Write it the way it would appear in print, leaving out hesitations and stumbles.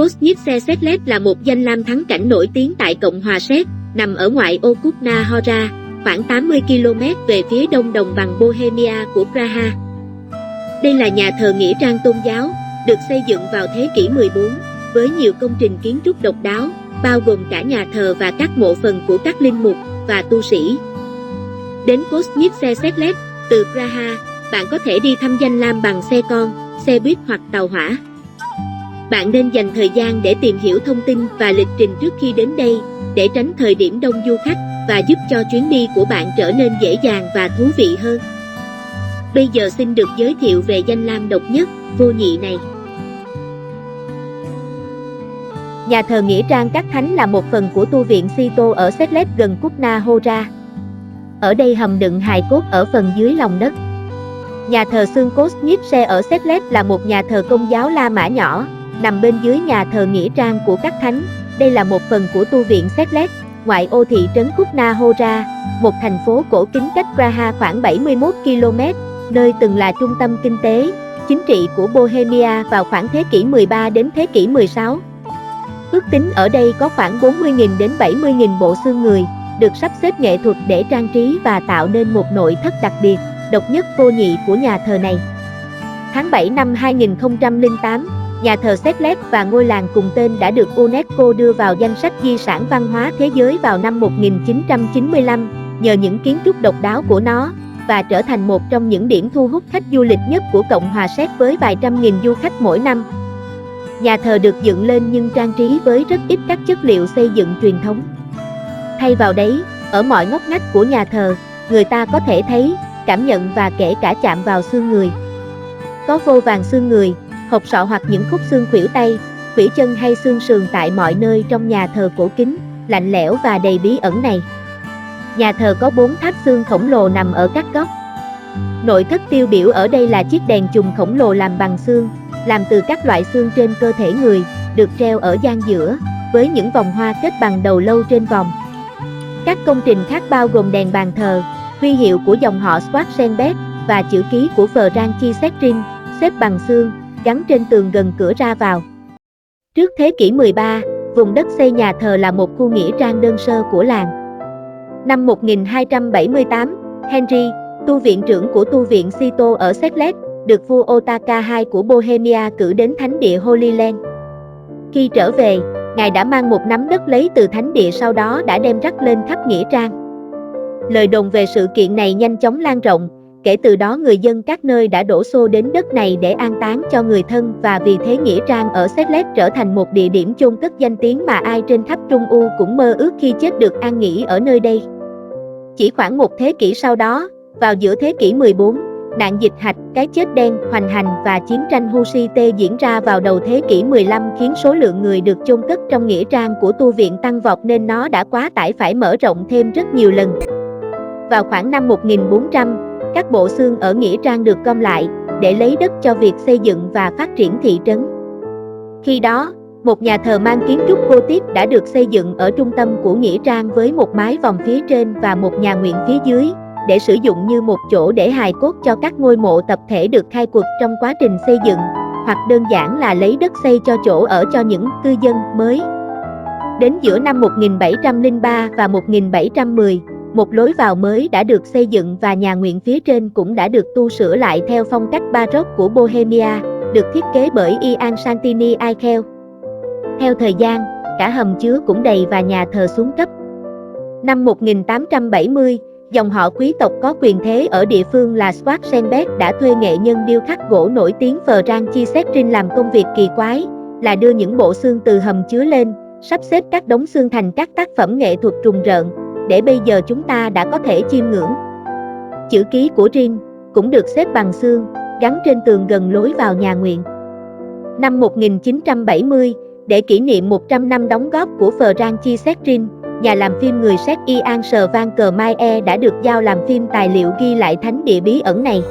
Kosnice Setlet là một danh lam thắng cảnh nổi tiếng tại Cộng hòa Séc, nằm ở ngoại ô Kutna Hora, khoảng 80 km về phía đông đồng bằng Bohemia của Praha. Đây là nhà thờ nghĩa trang tôn giáo, được xây dựng vào thế kỷ 14, với nhiều công trình kiến trúc độc đáo, bao gồm cả nhà thờ và các mộ phần của các linh mục và tu sĩ. Đến Kosnice Setlet, từ Praha, bạn có thể đi thăm danh lam bằng xe con, xe buýt hoặc tàu hỏa. Bạn nên dành thời gian để tìm hiểu thông tin và lịch trình trước khi đến đây, để tránh thời điểm đông du khách và giúp cho chuyến đi của bạn trở nên dễ dàng và thú vị hơn. Bây giờ xin được giới thiệu về danh lam độc nhất, vô nhị này. Nhà thờ nghĩa trang các thánh là một phần của tu viện Sito ở Setlet gần Kutna Hora. Ở đây hầm đựng hài cốt ở phần dưới lòng đất. Nhà thờ xương Kosnice ở Setlet là một nhà thờ Công giáo La Mã nhỏ, nằm bên dưới nhà thờ nghĩa trang của các thánh. Đây là một phần của tu viện Setlet, ngoại ô thị trấn Kutna Hora, một thành phố cổ kính cách Praha khoảng 71 km, nơi từng là trung tâm kinh tế, chính trị của Bohemia vào khoảng thế kỷ 13 đến thế kỷ 16. Ước tính ở đây có khoảng 40.000 đến 70.000 bộ xương người, được sắp xếp nghệ thuật để trang trí và tạo nên một nội thất đặc biệt, độc nhất vô nhị của nhà thờ này. Tháng 7 năm 2008, nhà thờ Setlet và ngôi làng cùng tên đã được UNESCO đưa vào danh sách di sản văn hóa thế giới vào năm 1995, nhờ những kiến trúc độc đáo của nó, và trở thành một trong những điểm thu hút khách du lịch nhất của Cộng hòa Séc với vài trăm nghìn du khách mỗi năm. Nhà thờ được dựng lên nhưng trang trí với rất ít các chất liệu xây dựng truyền thống. Thay vào đấy, ở mọi ngóc ngách của nhà thờ, người ta có thể thấy, cảm nhận và kể cả chạm vào xương người. Có vô vàn xương người, hộp sọ hoặc những khúc xương khuỷu tay, khuỷu chân hay xương sườn tại mọi nơi trong nhà thờ cổ kính, lạnh lẽo và đầy bí ẩn này. Nhà thờ có 4 tháp xương khổng lồ nằm ở các góc. Nội thất tiêu biểu ở đây là chiếc đèn chùm khổng lồ làm bằng xương, làm từ các loại xương trên cơ thể người, được treo ở gian giữa, với những vòng hoa kết bằng đầu lâu trên vòng. Các công trình khác bao gồm đèn bàn thờ, huy hiệu của dòng họ Schwarzenberg và chữ ký của Frankiszek, xếp bằng xương, gắn trên tường gần cửa ra vào. Trước thế kỷ 13, vùng đất xây nhà thờ là một khu nghĩa trang đơn sơ của làng. Năm 1278, Henry, tu viện trưởng của tu viện Sito ở Setlet, được vua Otaka II của Bohemia cử đến thánh địa Holy Land. Khi trở về, ngài đã mang một nắm đất lấy từ thánh địa, sau đó đã đem rắc lên khắp nghĩa trang. Lời đồn về sự kiện này nhanh chóng lan rộng, kể từ đó người dân các nơi đã đổ xô đến đất này để an táng cho người thân, và vì thế nghĩa trang ở Setlet trở thành một địa điểm chôn cất danh tiếng mà ai trên khắp Trung U cũng mơ ước khi chết được an nghỉ ở nơi đây. Chỉ khoảng một thế kỷ sau đó, vào giữa thế kỷ 14, nạn dịch hạch, cái chết đen, hoành hành và chiến tranh Hussite diễn ra vào đầu thế kỷ 15 khiến số lượng người được chôn cất trong nghĩa trang của tu viện tăng vọt, nên nó đã quá tải phải mở rộng thêm rất nhiều lần. Vào khoảng năm 1400, các bộ xương ở nghĩa trang được gom lại để lấy đất cho việc xây dựng và phát triển thị trấn. Khi đó, một nhà thờ mang kiến trúc Gothic đã được xây dựng ở trung tâm của nghĩa trang với một mái vòm phía trên và một nhà nguyện phía dưới, để sử dụng như một chỗ để hài cốt cho các ngôi mộ tập thể được khai quật trong quá trình xây dựng, hoặc đơn giản là lấy đất xây cho chỗ ở cho những cư dân mới. Đến giữa năm 1703 và 1710, một lối vào mới đã được xây dựng và nhà nguyện phía trên cũng đã được tu sửa lại theo phong cách Baroque của Bohemia, được thiết kế bởi Ian Santini Eichel. Theo thời gian, cả hầm chứa cũng đầy và nhà thờ xuống cấp. Năm 1870, dòng họ quý tộc có quyền thế ở địa phương là Schwarzenberg đã thuê nghệ nhân điêu khắc gỗ nổi tiếng Frankiszek làm công việc kỳ quái, là đưa những bộ xương từ hầm chứa lên, sắp xếp các đống xương thành các tác phẩm nghệ thuật rùng rợn, để bây giờ chúng ta đã có thể chiêm ngưỡng. Chữ ký của Rin cũng được xếp bằng xương, gắn trên tường gần lối vào nhà nguyện. Năm 1970, để kỷ niệm 100 năm đóng góp của Frankiszek, nhà làm phim người Séc Ian Svankermeyer đã được giao làm phim tài liệu ghi lại thánh địa bí ẩn này.